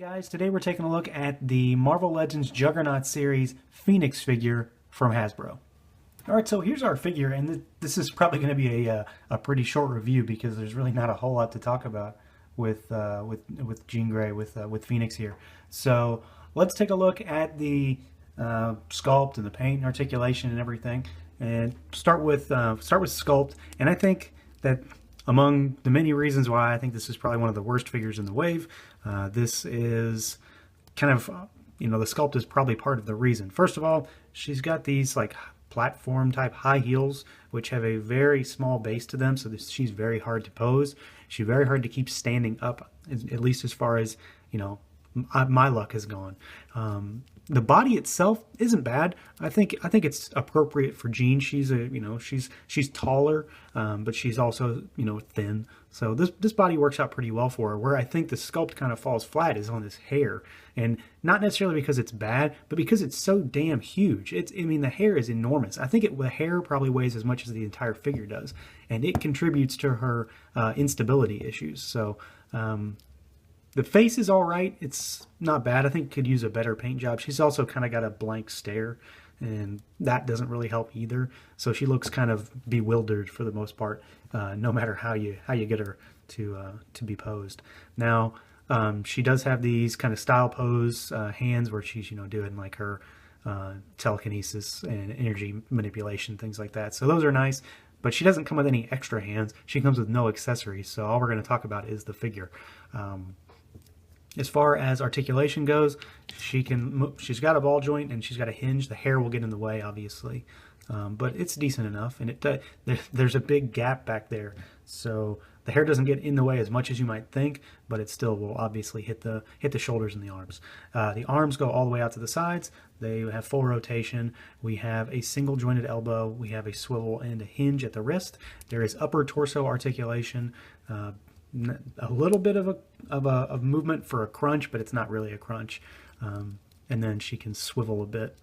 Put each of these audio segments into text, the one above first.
Guys, today we're taking a look at the Marvel Legends Juggernaut series Phoenix figure from Hasbro. Alright, so here's our figure, and this is probably going to be a pretty short review because there's really not a whole lot to talk about with Jean Grey, with Phoenix here. So let's take a look at the sculpt and the paint and articulation and everything, and start with sculpt. And I think that among the many reasons why I think this is probably one of the worst figures in the wave, this is kind of, the sculpt is probably part of the reason. First of all, she's got these like platform type high heels, which have a very small base to them, so she's very hard to pose. She's very hard to keep standing up, at least as far as, my luck has gone. The body itself isn't bad. I think it's appropriate for Jean. She's she's taller, but she's also thin. So this body works out pretty well for her. Where I think the sculpt kind of falls flat is on this hair, and not necessarily because it's bad, but because it's so damn huge. The hair is enormous. I think the hair probably weighs as much as the entire figure does, and it contributes to her instability issues. So. The face is all right. It's not bad. I think could use a better paint job. She's also kind of got a blank stare, and that doesn't really help either. So she looks kind of bewildered for the most part, no matter how you get her to be posed. Now, she does have these kind of style pose hands where she's doing like her telekinesis and energy manipulation, things like that. So those are nice. But she doesn't come with any extra hands. She comes with no accessories. So all we're going to talk about is the figure. As far as articulation goes, she's got a ball joint and she's got a hinge. The hair will get in the way, obviously, but it's decent enough. And there's a big gap back there, so the hair doesn't get in the way as much as you might think, but it still will obviously hit the shoulders and the arms. The arms go all the way out to the sides. They have full rotation. We have a single jointed elbow. We have a swivel and a hinge at the wrist. There is upper torso articulation. A little bit of a movement for a crunch, but it's not really a crunch. And then she can swivel a bit.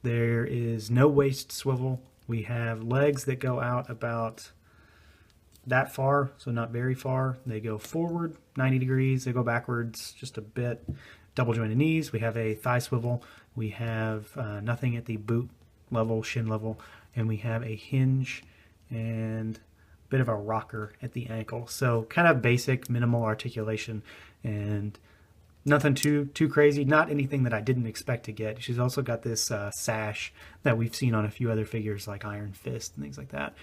There is no waist swivel. We have legs that go out about that far, so not very far. They go forward 90 degrees. They go backwards just a bit. Double jointed knees. We have a thigh swivel. We have nothing at the boot level, shin level, and we have a hinge and bit of a rocker at the ankle. So kind of basic, minimal articulation, and nothing too crazy. Not anything that I didn't expect to get. She's also got this sash that we've seen on a few other figures like Iron Fist and things like that.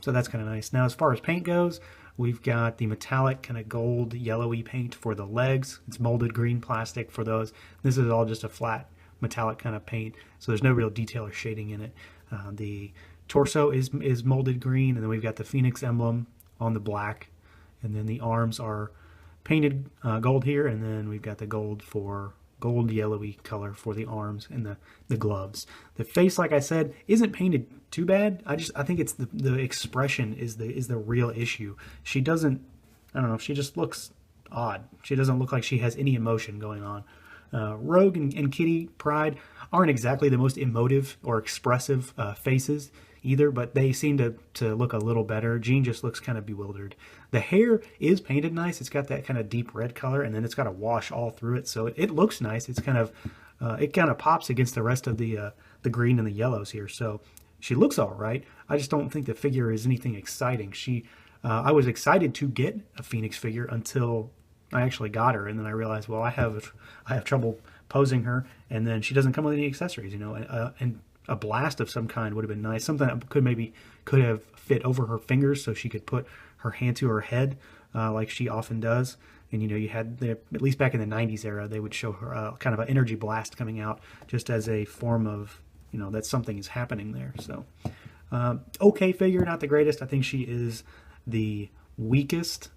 So that's kind of nice. Now, as far as paint goes, we've got the metallic kind of gold yellowy paint for the legs. It's molded green plastic for those. This is all just a flat metallic kind of paint, so there's no real detail or shading in it. The torso is molded green, and then we've got the Phoenix emblem on the black, and then the arms are painted gold here, and then we've got the gold yellowy color for the arms and the gloves. The face, like I said, isn't painted too bad. I think it's the expression is the real issue. She doesn't, I don't know, she just looks odd. She doesn't look like she has any emotion going on. Rogue and Kitty Pryde aren't exactly the most emotive or expressive faces either, but they seem to look a little better. Jean just looks kind of bewildered. The hair is painted nice. It's got that kind of deep red color, and then it's got a wash all through it, so it looks nice. It's kind of it kind of pops against the rest of the green and the yellows here. So she looks all right. I just don't think the figure is anything exciting. I was excited to get a Phoenix figure until I actually got her, and then I realized, well, I have trouble posing her, and then she doesn't come with any accessories, and a blast of some kind would have been nice. Something that could have fit over her fingers, so she could put her hand to her head, like she often does. And you had at least back in the '90s era, they would show her kind of an energy blast coming out, just as a form of that something is happening there. So okay figure, not the greatest. I think she is the weakest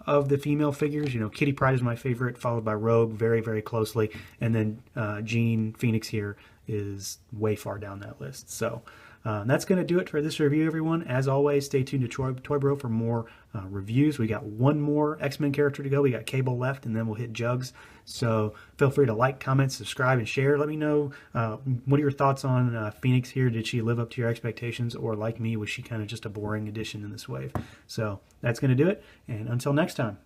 of the female figures. Kitty Pryde is my favorite, followed by Rogue very, very closely, and then Jean Phoenix here is way far down that list. So that's going to do it for this review, everyone. As always, stay tuned to Toy Bro for more reviews. We got one more X-Men character to go. We got Cable left, and then we'll hit Jugs. So feel free to like, comment, subscribe, and share. Let me know what are your thoughts on Phoenix here. Did she live up to your expectations, or like me, was she kind of just a boring addition in this wave? So that's going to do it, and until next time.